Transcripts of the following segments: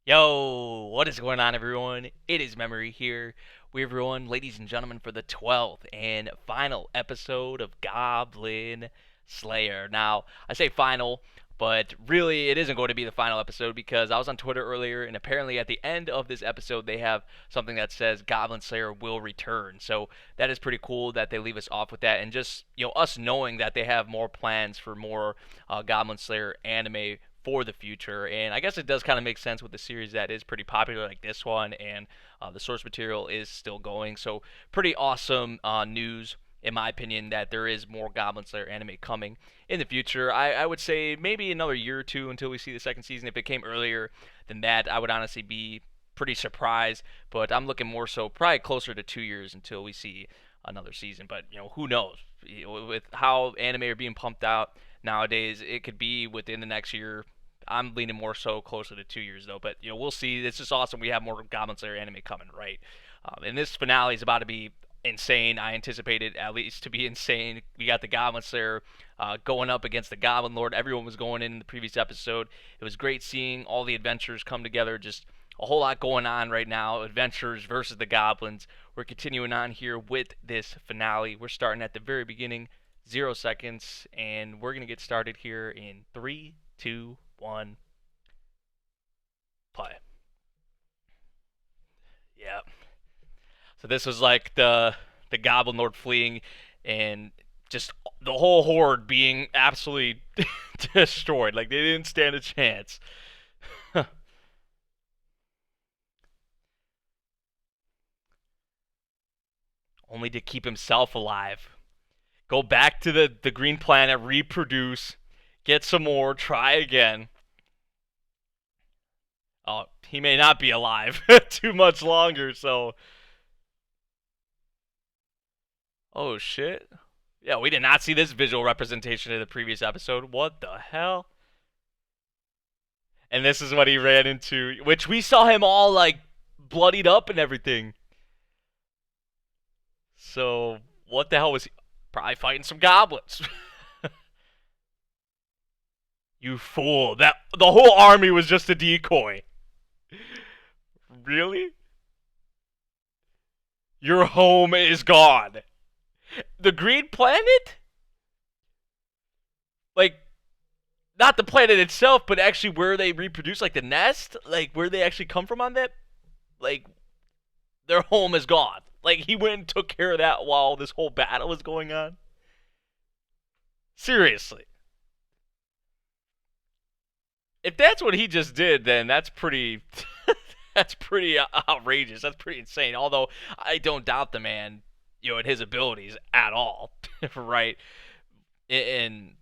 Yo, what is going on, everyone? It is Memory here. Everyone, ladies and gentlemen, for the 12th and final episode of Goblin Slayer. Now, I say final, but really it isn't going to be the final episode because I was on Twitter earlier, and apparently at the end of this episode, they have something that says Goblin Slayer will return. So that is pretty cool that they leave us off with that, and just us knowing that they have more plans for more Goblin Slayer anime for the future. And I guess it does kind of make sense with the series that is pretty popular like this one, and the source material is still going. So pretty awesome news, in my opinion, that there is more Goblin Slayer anime coming in the future. I would say maybe another year or two until we see the second season. If it came earlier than that, I would honestly be pretty surprised. But I'm looking more so probably closer to 2 years until we see another season. But who knows? With how anime are being pumped out nowadays, it could be within the next year. I'm leaning more so closer to 2 years though, but we'll see. It's just awesome. We have more Goblin Slayer anime coming, right? And this finale is about to be insane. I anticipate it at least to be insane. We got the Goblin Slayer going up against the Goblin Lord. Everyone was going in the previous episode. It was great seeing all the adventures come together. Just a whole lot going on right now. Adventures versus the Goblins. We're continuing on here with this finale. We're starting at the very beginning, 0 seconds, and we're gonna get started here in 3, 2, 1, play. Yeah. So this was like the Goblin Lord fleeing, and just the whole horde being absolutely destroyed. Like they didn't stand a chance. Only to keep himself alive. Go back to the green planet, reproduce, get some more, try again. Oh, he may not be alive too much longer, so. Oh shit. Yeah, we did not see this visual representation in the previous episode. What the hell? And this is what he ran into, which we saw him all like bloodied up and everything. So, what the hell was he? Probably fighting some goblins. You fool. That the whole army was just a decoy. Really? Your home is gone. The green planet? Like, not the planet itself, but actually where they reproduce, like the nest, like where they actually come from on that, like their home is gone. Like he went and took care of that while this whole battle was going on. Seriously, if that's what he just did, then that's pretty. That's pretty outrageous. That's pretty insane. Although I don't doubt the man, and his abilities at all, right? And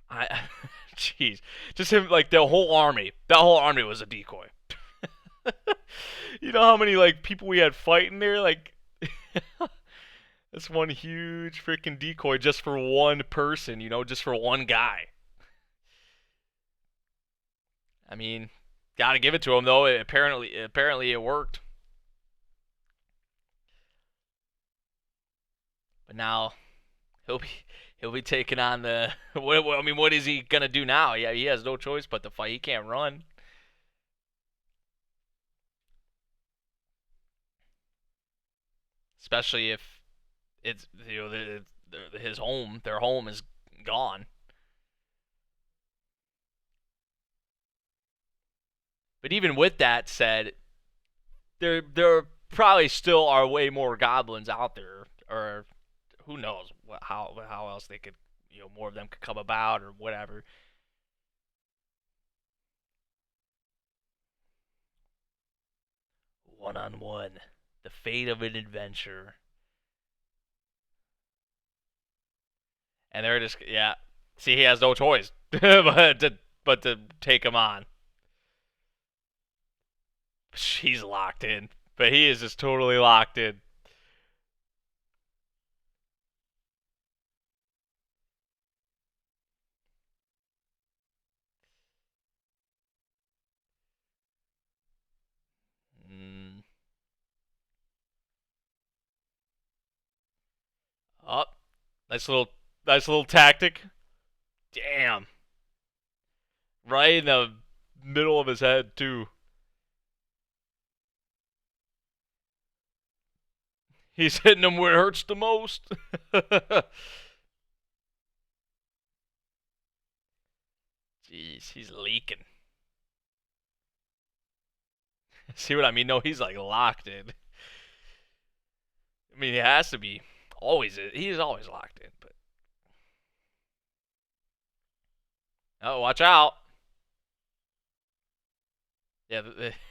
I, jeez, just him like the whole army. That whole army was a decoy. You know how many like people we had fighting there? Like that's one huge freaking decoy just for one person, just for one guy. I mean, gotta give it to him though. Apparently it worked. But now he'll be he'll be taking on the. I mean, what is he gonna do now? Yeah, he has no choice but to fight. He can't run. Especially if it's his home, their home is gone. But even with that said, there probably still are way more goblins out there, or who knows how else they could more of them could come about or whatever. 1-on-1, the fate of an adventure, and they're just yeah. See, he has no choice but to take him on. He's locked in, but he is just totally locked in. Mm. Oh, nice little tactic. Damn, right in the middle of his head too. He's hitting them where it hurts the most. Jeez, he's leaking. See what I mean? No, he's like locked in. I mean, he has to be. Always, he's always locked in. But oh, watch out! Yeah,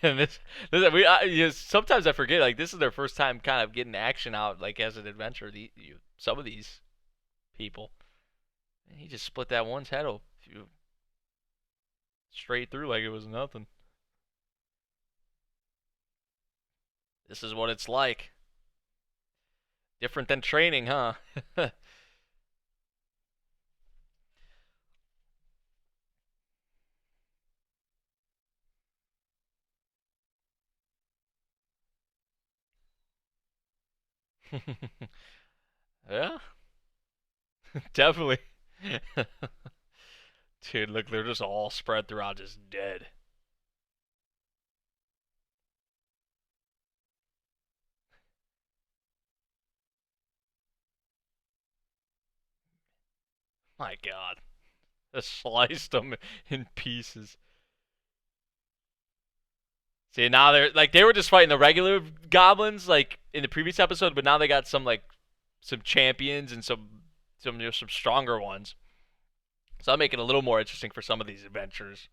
and sometimes I forget. Like this is their first time kind of getting action out, like as an adventure. Some of these people, he just split that one's head off straight through like it was nothing. This is what it's like. Different than training, huh? Yeah, definitely. Dude, look, they're just all spread throughout, just dead. My God, just sliced them in pieces. See, now they're like they were just fighting the regular goblins like in the previous episode, but now they got some champions and some stronger ones. So I'll make it a little more interesting for some of these adventures.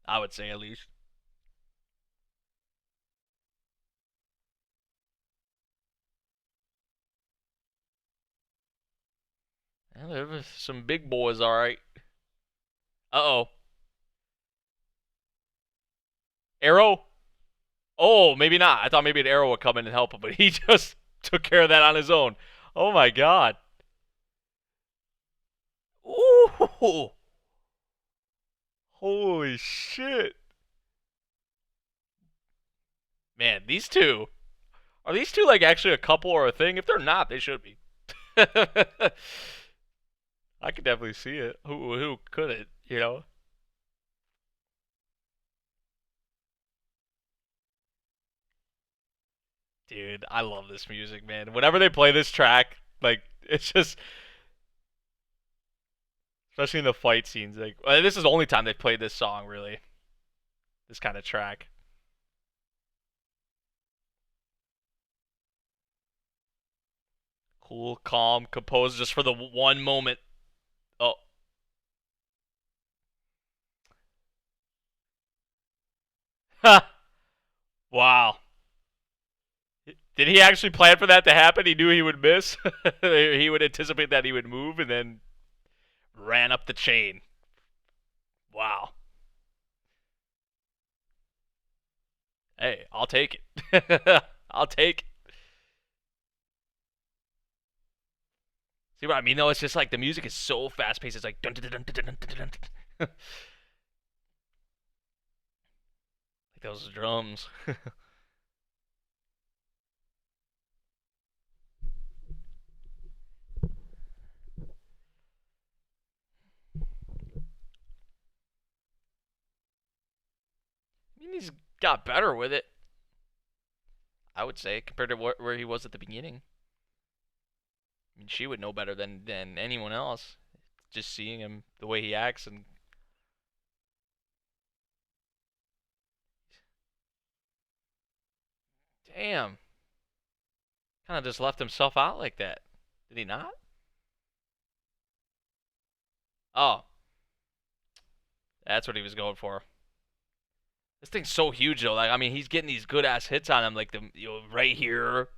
I would say at least. Yeah, there was some big boys, all right. Uh-oh. Arrow? Oh, maybe not. I thought maybe an arrow would come in and help him, but he just took care of that on his own. Oh my God. Ooh. Holy shit. Man, these two. Are these two like actually a couple or a thing? If they're not, they should be. I could definitely see it. Who couldn't, you know? Dude, I love this music, man. Whenever they play this track, like it's just especially in the fight scenes, like this is the only time they've played this song really. This kind of track. Cool, calm, composed just for the one moment. Oh. Ha. Wow. Did he actually plan for that to happen? He knew he would miss. He would anticipate that he would move and then ran up the chain. Wow. Hey, I'll take it. I'll take it. See what I mean though? It's just like the music is so fast paced. It's like dun dun dun dun dun dun dun. Like those drums. I mean, he's got better with it. I would say compared to where he was at the beginning. I mean, she would know better than anyone else. Just seeing him the way he acts and damn, kind of just left himself out like that. Did he not? Oh, that's what he was going for. This thing's so huge though. Like I mean, he's getting these good ass hits on him, like right here,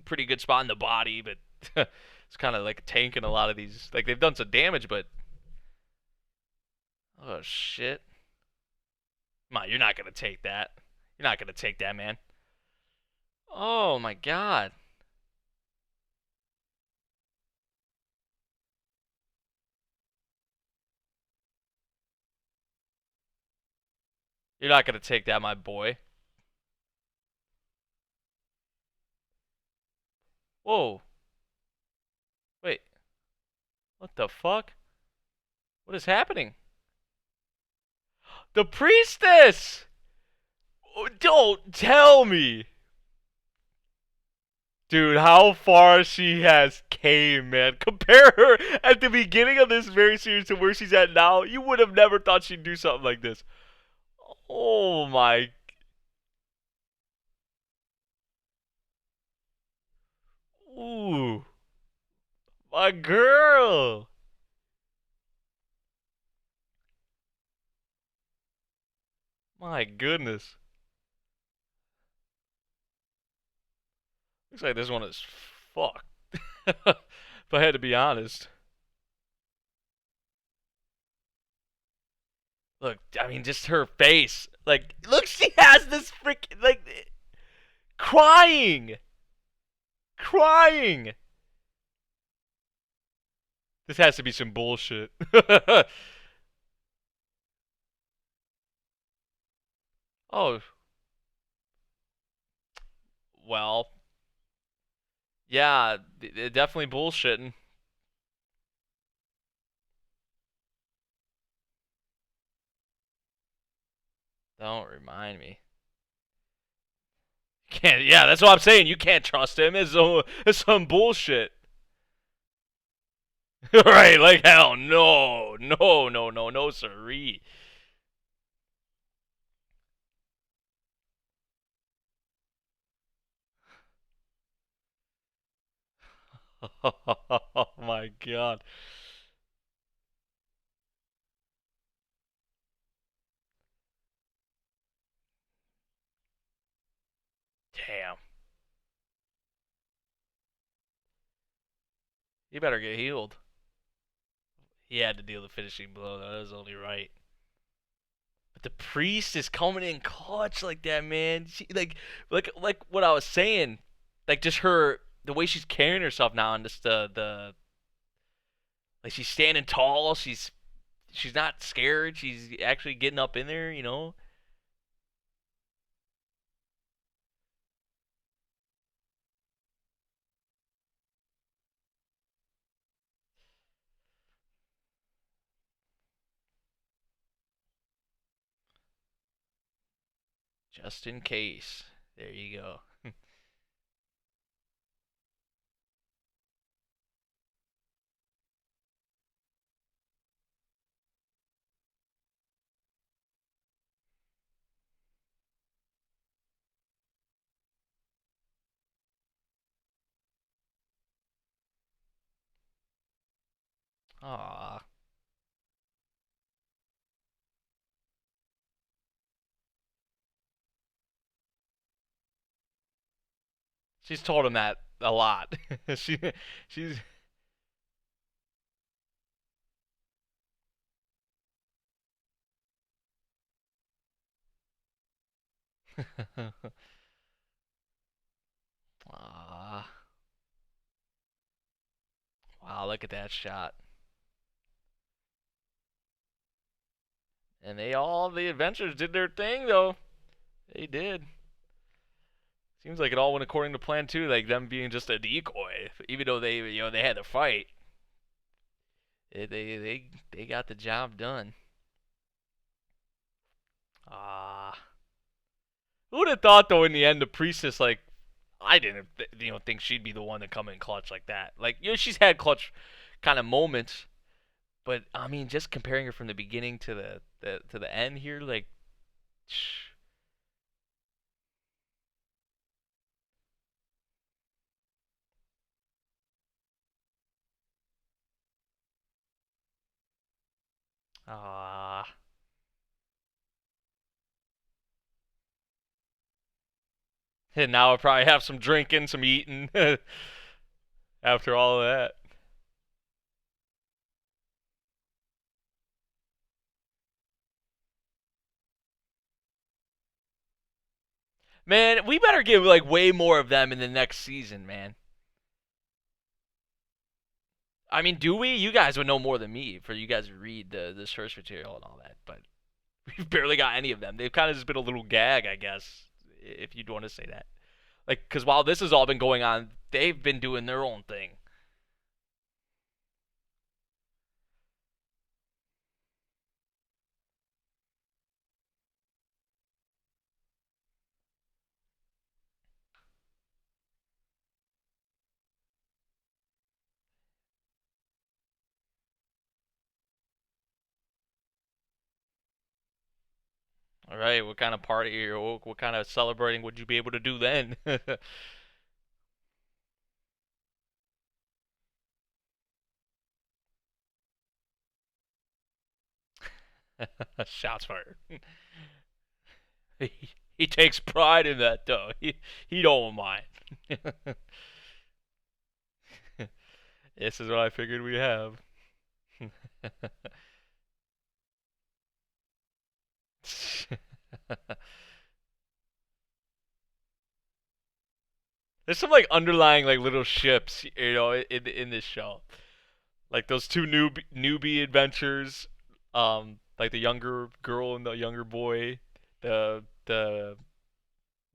pretty good spot in the body, but it's kind of like tanking a lot of these. Like they've done some damage, but oh shit, come on, you're not gonna take that. You're not gonna take that, man. Oh my God. You're not gonna take that, my boy. Whoa. Wait. What the fuck? What is happening? The priestess! Oh, don't tell me! Dude, how far she has came, man. Compare her at the beginning of this very series to where she's at now. You would have never thought she'd do something like this. Oh my. Ooh. My girl. My goodness. Looks like this one is fucked. If I had to be honest. Look, I mean, just her face. Like, look, she has this freaking, like, crying. Crying. This has to be some bullshit. Oh, well, yeah, definitely bullshitting. Don't remind me. Can't. Yeah, that's what I'm saying. You can't trust him. It's some bullshit. Right? Like hell, no, no, no, no, no, siree. Oh my god. Damn. He better get healed. He had to deal the finishing blow. That was only right. But the priest is coming in clutch like that, man. She, like what I was saying, like just her the way she's carrying herself now, and just the like she's standing tall. She's not scared. She's actually getting up in there, you know. Just in case. There you go. Aw. She's told him that a lot. she she's Aw. Wow, look at that shot. And the adventurers did their thing though. They did. Seems like it all went according to plan too, like them being just a decoy. Even though they had to fight. They got the job done. Ah. Who would have thought though in the end the priestess like I didn't think she'd be the one to come in clutch like that. Like she's had clutch kind of moments, but I mean just comparing her from the beginning to the end here like ah. And now I'll probably have some drinking, some eating after all of that. Man, we better get like way more of them in the next season, man. I mean, do we? You guys would know more than me for you guys to read the source material and all that, but we've barely got any of them. They've kind of just been a little gag, I guess, if you'd want to say that. Like, because while this has all been going on, they've been doing their own thing. right. What kind of party or what kind of celebrating would you be able to do then? Shots fired. He takes pride in that though. He don't mind. This is what I figured we'd have. There's some like underlying like little ships, in this show. Like those two newbie adventures, like the younger girl and the younger boy, the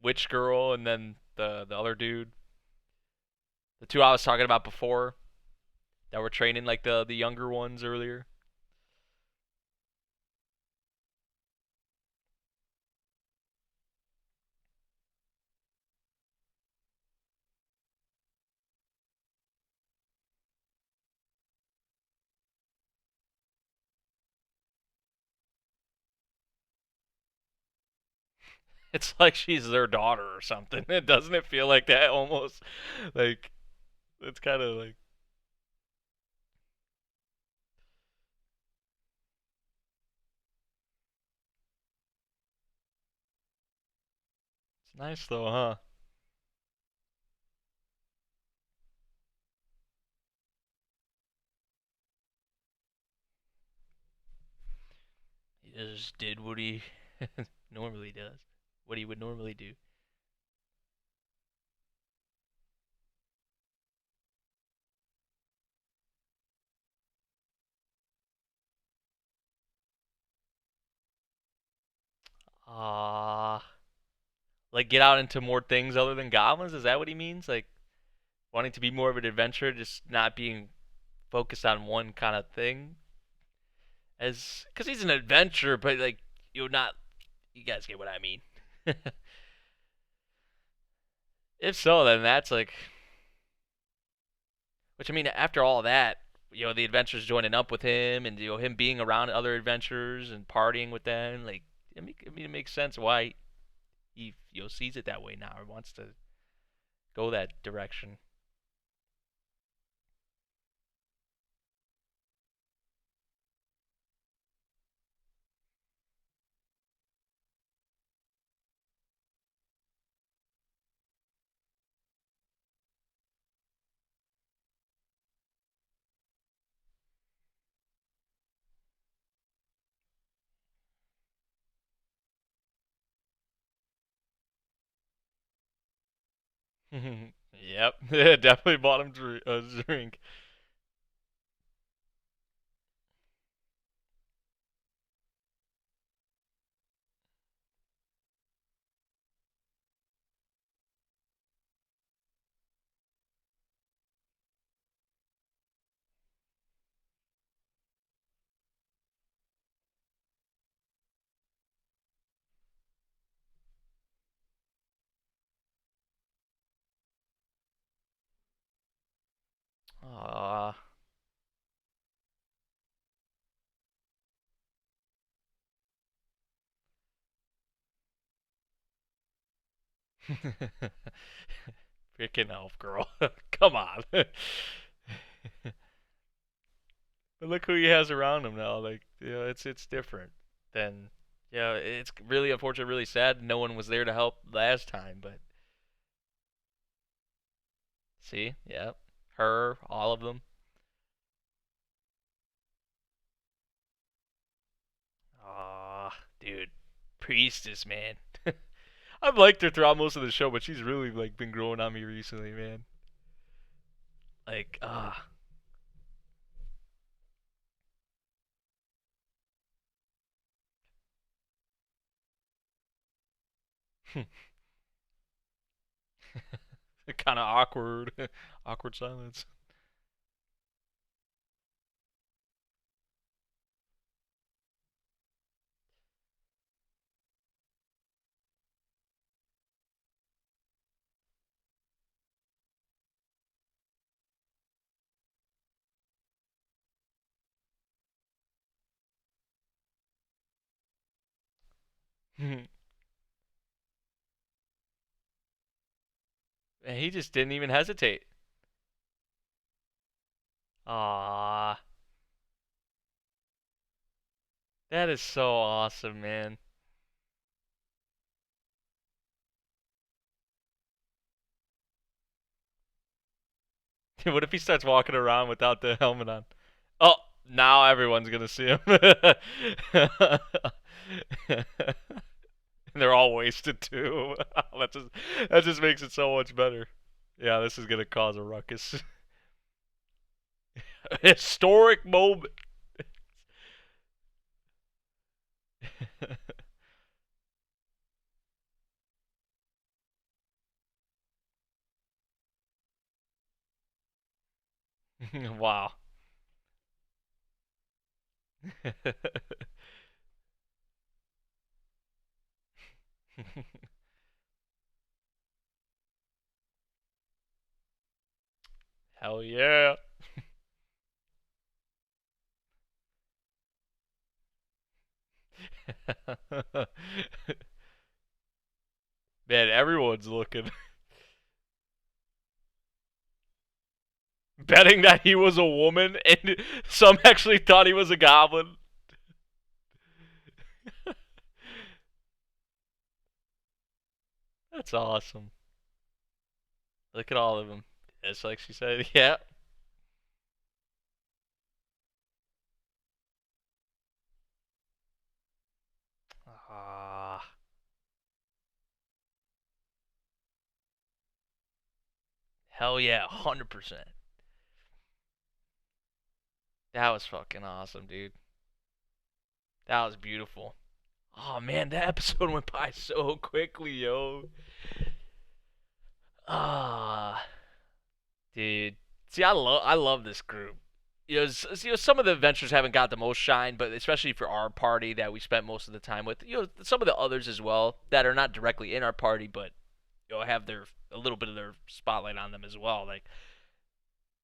witch girl, and then the other dude. The two I was talking about before that were training like the younger ones earlier. It's like she's their daughter or something. Doesn't it feel like that almost? Like it's kind of like it's nice though, huh? He just did what he normally does. What he would normally do. Ah, like get out into more things other than goblins? Is that what he means? Like wanting to be more of an adventurer, just not being focused on one kind of thing? As because he's an adventurer, but like you're not. You guys get what I mean. If so, then that's like. Which I mean, after all that, the adventurers joining up with him, and him being around other adventurers and partying with them, like it makes sense why he sees it that way now or wants to go that direction. Yep, definitely bought him a drink. Ah, freaking elf girl, come on. But look who he has around him now. Like, it's different than. It's really unfortunate, really sad. No one was there to help last time, but see, yeah, her, all of them. Ah, dude, priestess, man. I've liked her throughout most of the show, but she's really like been growing on me recently, man. Like, kind of awkward, awkward silence. And he just didn't even hesitate. Ah, that is so awesome, man. What if he starts walking around without the helmet on? Oh, now everyone's gonna see him. They're all wasted too. That just makes it so much better. Yeah, this is gonna cause a ruckus. Historic moment. Wow. Hell yeah. Man, everyone's looking. Betting that he was a woman, and some actually thought he was a goblin. That's awesome. Look at all of them. It's like she said, yeah. Ah, hell yeah, 100%. That was fucking awesome, dude. That was beautiful. Oh man, that episode went by so quickly, yo. Ah, dude. See, I love this group. Some of the adventures haven't got the most shine, but especially for our party that we spent most of the time with. Some of the others as well that are not directly in our party, but have their a little bit of their spotlight on them as well. Like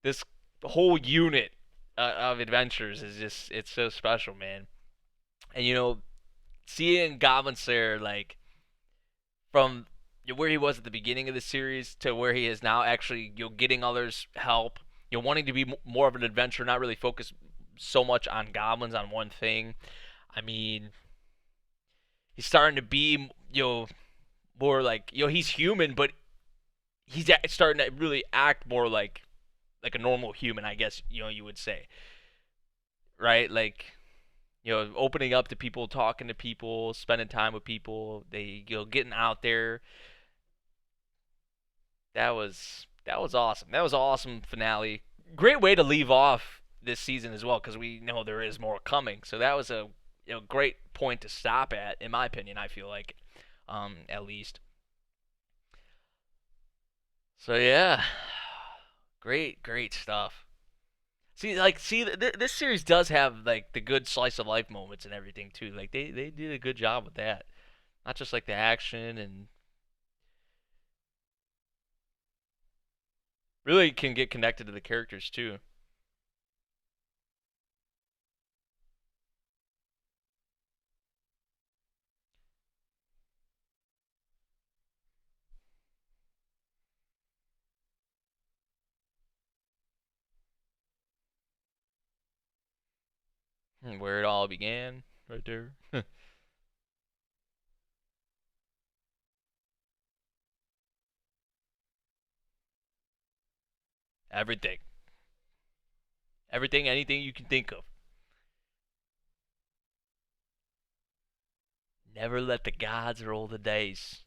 this whole unit of adventures is just it's so special, man. And seeing Goblin Slayer like from where he was at the beginning of the series to where he is now, actually, getting others help, wanting to be more of an adventurer, not really focus so much on goblins on one thing. I mean, he's starting to be more like he's human, but he's starting to really act more like a normal human, I guess you would say, right? Like opening up to people, talking to people, spending time with people. They getting out there. That was awesome. That was an awesome finale. Great way to leave off this season as well, because we know there is more coming. So that was a great point to stop at, in my opinion. I feel like, at least. So yeah, great stuff. This series does have like the good slice of life moments and everything too. Like they did a good job with that. Not just like the action, and really can get connected to the characters too. Where it all began, right there. Everything, everything, anything you can think of. Never let the gods roll the dice.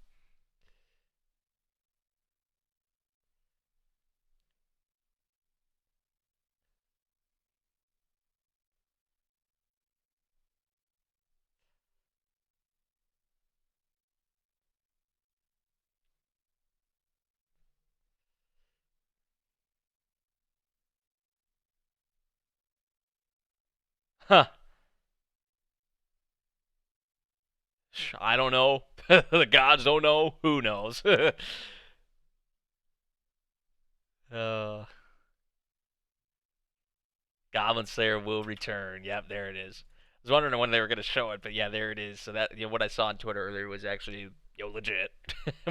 Huh. I don't know. The gods don't know. Who knows? uh, Goblin Slayer will return. Yep, there it is. was wondering when they were gonna show it, but yeah, there it is. So that what I saw on Twitter earlier was actually legit,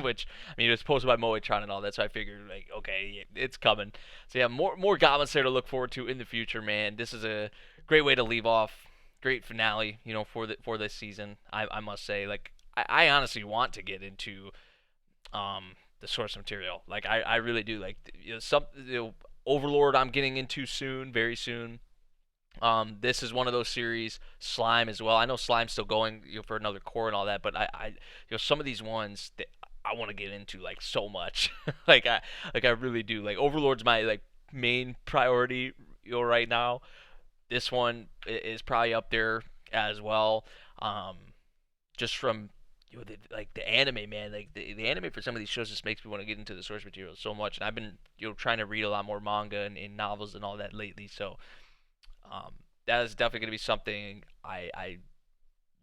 which I mean it was posted by MoeTron and all that, so I figured like okay, it's coming. So yeah, more Goblin Slayer to look forward to in the future, man. This is a great way to leave off, great finale, for this season. I must say, like I honestly want to get into the source material. Like I really do. Like some Overlord I'm getting into soon, very soon. This is one of those series. Slime as well. I know Slime's still going for another core and all that, but some of these ones that I want to get into like so much. I really do. Like Overlord's my like main priority right now. This one is probably up there as well. Um, just from the anime, man. Like the anime for some of these shows just makes me want to get into the source material so much. And I've been trying to read a lot more manga and novels and all that lately. So um, that is definitely going to be something I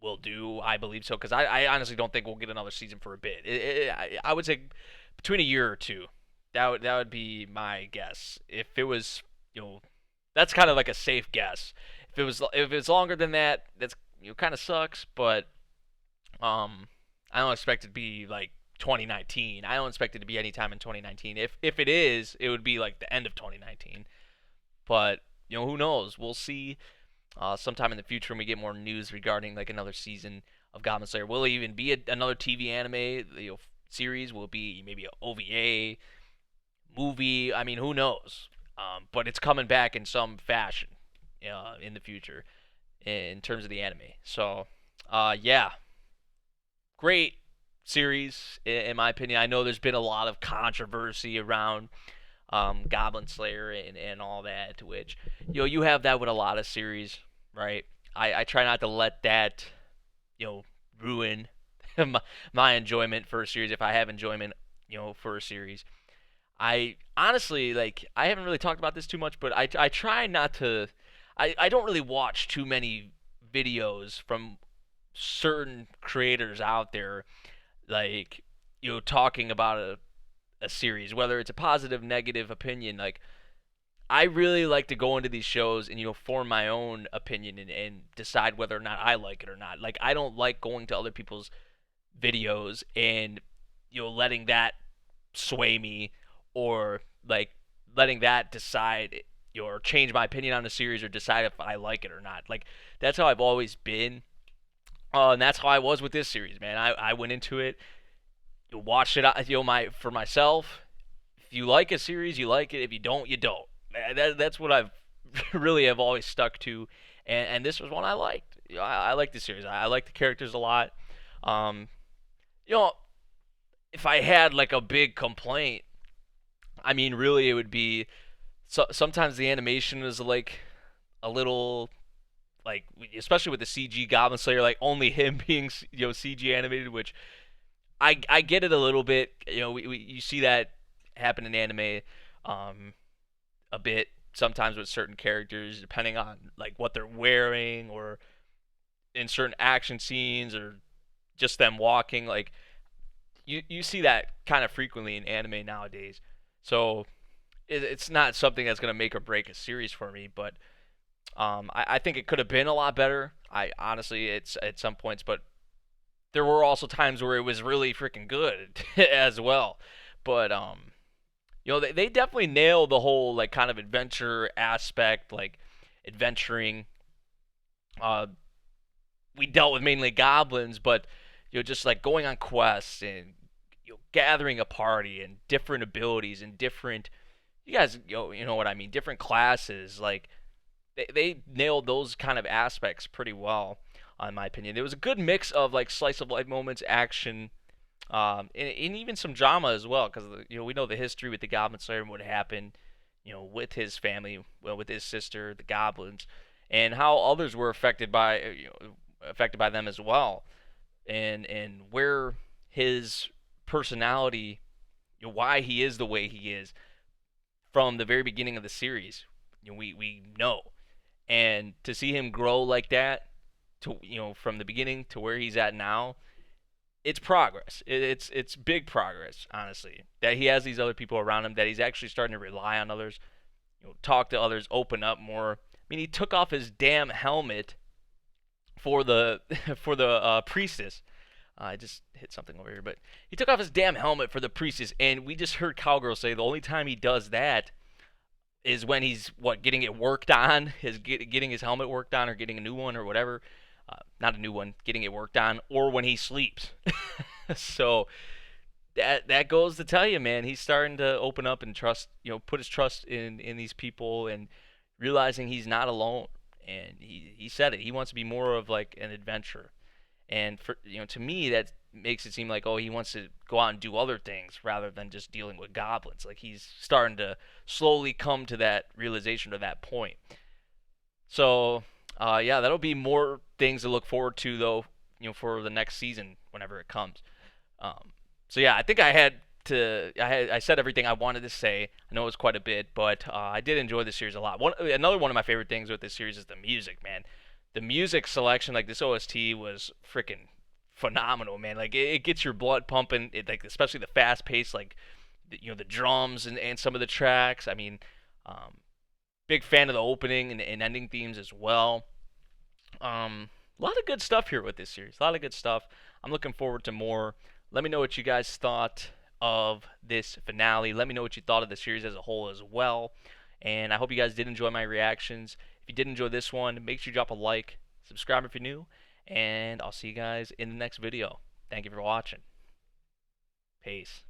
will do. I believe so because I honestly don't think we'll get another season for a bit. I would say between a year or two. That would be my guess. If it was, that's kind of like a safe guess. If it's longer than that, that's kind of sucks. But I don't expect it to be like 2019. I don't expect it to be anytime in 2019. If it is, it would be like the end of 2019. But who knows? We'll see. Sometime in the future when we get more news regarding like another season of Goblin Slayer. Will it even be another TV anime series? Will it be maybe an OVA movie? I mean, who knows? But it's coming back in some fashion in the future in terms of the anime. So, yeah, great series in my opinion. I know there's been a lot of controversy around Goblin Slayer and all that, which you have that with a lot of series, right? I try not to let that ruin my enjoyment for a series if I have enjoyment for a series. I honestly like I haven't really talked about this too much, but I try not to. I don't really watch too many videos from certain creators out there, like talking about a series, whether it's a positive, negative opinion. Like I really like to go into these shows and form my own opinion and decide whether or not I like it or not. Like I don't like going to other people's videos and letting that sway me or like letting that decide or change my opinion on the series or decide if I like it or not. Like that's how I've always been. And that's how I was with this series, man. I went into it, watched it, for myself. If you like a series, you like it. If you don't, you don't. That's what I've really have always stuck to, and this was one I liked. I like the series. I like the characters a lot. Um, you know, if I had like a big complaint, I mean, really, it would be sometimes the animation is like a little like, especially with the CG Goblin Slayer, like only him being CG animated, which I get it a little bit. You see that happen in anime a bit sometimes with certain characters, depending on like what they're wearing or in certain action scenes or just them walking. Like you see that kind of frequently in anime nowadays. So it's not something that's gonna make or break a series for me, but I think it could have been a lot better. I honestly, it's at some points, but there were also times where it was really freaking good as well. But they definitely nailed the whole like kind of adventure aspect, like adventuring. Uh, we dealt with mainly goblins, but just like going on quests and gathering a party and different abilities and different. You guys, you know what I mean? Different classes, like they nailed those kind of aspects pretty well, in my opinion. It was a good mix of like slice of life moments, action, and even some drama as well, because we know the history with the Goblin Slayer and what happened, with his family, well, with his sister, the goblins, and how others were affected by them as well, and where his personality, why he is the way he is from the very beginning of the series. We know, and to see him grow like that, to from the beginning to where he's at now, it's progress. It's big progress, honestly. That he has these other people around him. That he's actually starting to rely on others, talk to others, open up more. I mean, he took off his damn helmet for the for the priestess. I just hit something over here, but he took off his damn helmet for the priestess, and we just heard Cowgirl say the only time he does that is when he's getting it worked on, getting his helmet worked on, or getting a new one or whatever. Not a new one, getting it worked on, or when he sleeps. So that goes to tell you, man, he's starting to open up and trust, put his trust in these people and realizing he's not alone. And he said it. He wants to be more of like an adventurer. And for to me, that makes it seem like, oh, he wants to go out and do other things rather than just dealing with goblins. Like he's starting to slowly come to that realization or that point. So yeah, that'll be more things to look forward to though. For the next season whenever it comes. Um, so yeah, I think I said everything I wanted to say. I know it was quite a bit, but I did enjoy the series a lot. Another one of my favorite things with this series is the music, man. The music selection, like this OST, was freaking phenomenal, man. Like it gets your blood pumping. Like especially the fast pace, like the drums and some of the tracks. I mean, um, big fan of the opening and ending themes as well. A lot of good stuff here with this series. A lot of good stuff. I'm looking forward to more. Let me know what you guys thought of this finale. Let me know what you thought of the series as a whole as well. And I hope you guys did enjoy my reactions. If you did enjoy this one, make sure you drop a like, subscribe if you're new, and I'll see you guys in the next video. Thank you for watching. Peace.